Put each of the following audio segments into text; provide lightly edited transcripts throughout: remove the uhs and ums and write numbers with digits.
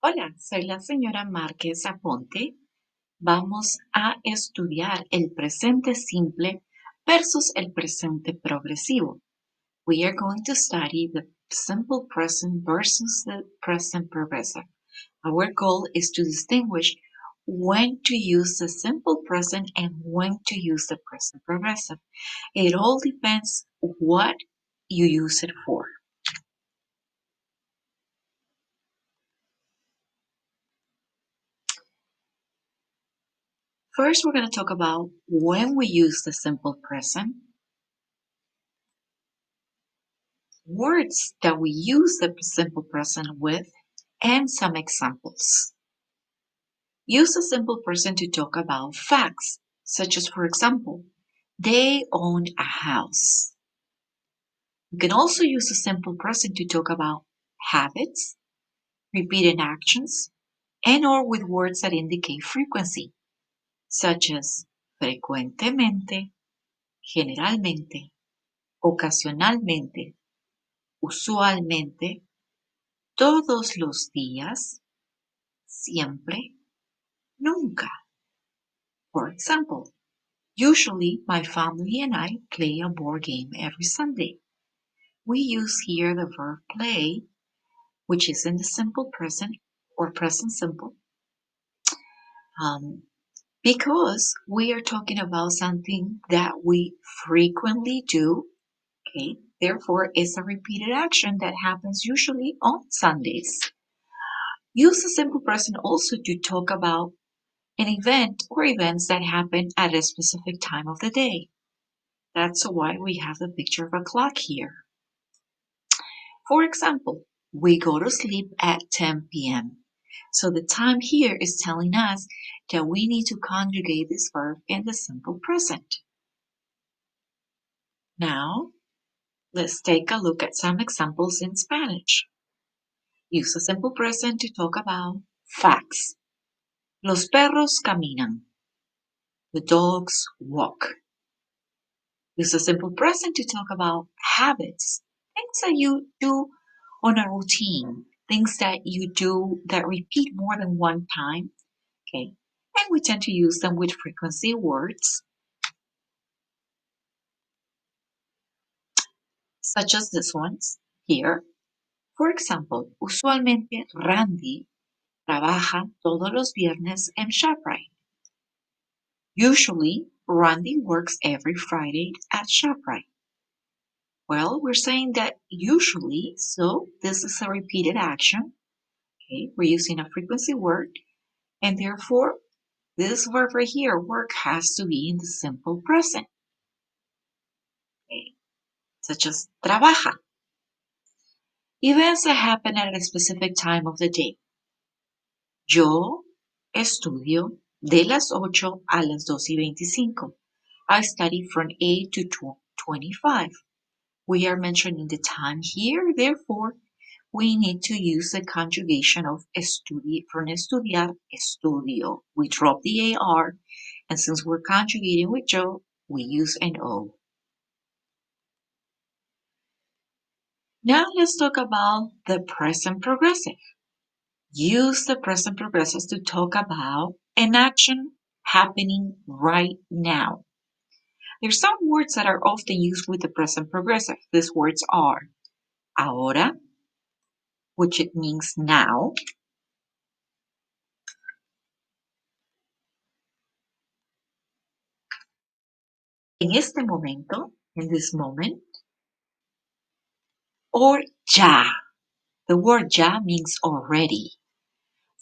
Hola, soy la señora Márquez Aponte. Vamos a estudiar el presente simple versus el presente progresivo. We are going to study the simple present versus the present progressive. Our goal is to distinguish when to use the simple present and when to use the present progressive. It all depends what you use it for. First, we're going to talk about when we use the simple present, words that we use the simple present with, and some examples. Use the simple present to talk about facts, such as, for example, they owned a house. You can also use the simple present to talk about habits, repeated actions, and or with words that indicate frequency, such as frecuentemente, generalmente, ocasionalmente, usualmente, todos los días, siempre, nunca. For example, usually my family and I play a board game every Sunday. We use here the verb play, which is in the simple present or present simple, um, because we are talking about something that we frequently do. Okay, therefore, it's a repeated action that happens usually on Sundays. Use the simple present also to talk about an event or events that happen at a specific time of the day. That's why we have the picture of a clock here. For example, we go to sleep at 10 p.m. So the time here is telling us that we need to conjugate this verb in the simple present. Now, let's take a look at some examples in Spanish. Use the simple present to talk about facts. Los perros caminan. The dogs walk. Use the simple present to talk about habits, things that you do on a routine, things that you do that repeat more than one time. Okay. And we tend to use them with frequency words, such as this ones here. For example, usualmente Randy trabaja todos los viernes en ShopRite. Usually, Randy works every Friday at ShopRite. Well, we're saying that usually, so this is a repeated action. Okay, we're using a frequency word, and therefore this verb right here, work, has to be in the simple present. Okay, such as trabaja. Events that happen at a specific time of the day. Yo estudio de las 8 a las 2:25. I study from 8 to 25. We are mentioning the time here, therefore, we need to use the conjugation of from estudiar, estudio. We drop the AR, and since we're conjugating with yo, we use an O. Now let's talk about the present progressive. Use the present progressive to talk about an action happening right now. There's some words that are often used with the present progressive. These words are ahora, which it means now, en este momento, in this moment, or ya. The word ya means already.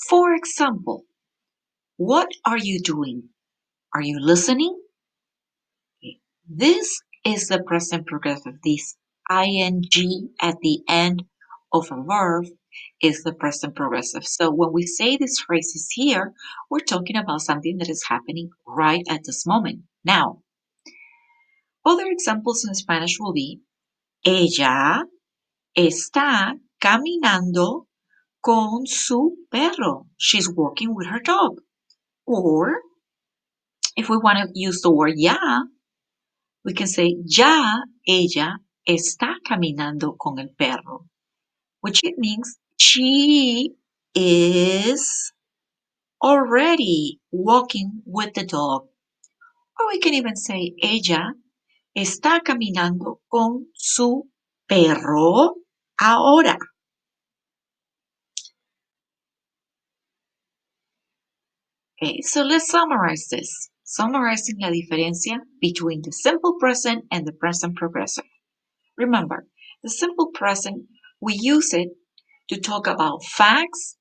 For example, what are you doing? Are you listening? Okay. This is the present progressive. This ing at the end of a verb is the present progressive. So when we say these phrases here, we're talking about something that is happening right at this moment. Now, other examples in Spanish will be ella está caminando con su perro. She's walking with her dog. Or if we want to use the word ya, we can say ya ella está caminando con el perro, which it means she is already walking with the dog. Or we can even say, ella está caminando con su perro ahora. Okay, so let's summarize this. Summarizing la diferencia between the simple present and the present progressive. Remember, the simple present, we use it to talk about facts,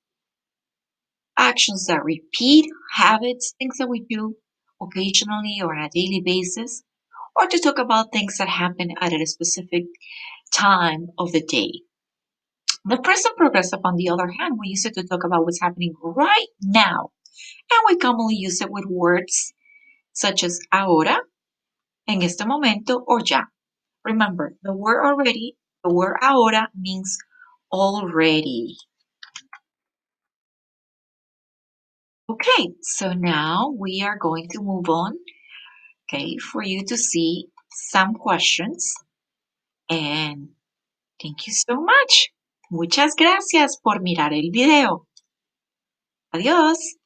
actions that repeat, habits, things that we do occasionally or on a daily basis, or to talk about things that happen at a specific time of the day. The present progressive, on the other hand, we use it to talk about what's happening right now, and we commonly use it with words such as ahora, en este momento, or ya. Remember, the word already, the word ahora means already. Okay, so now we are going to move on, okay, for you to see some questions. And thank you so much. Muchas gracias por mirar el video. Adiós.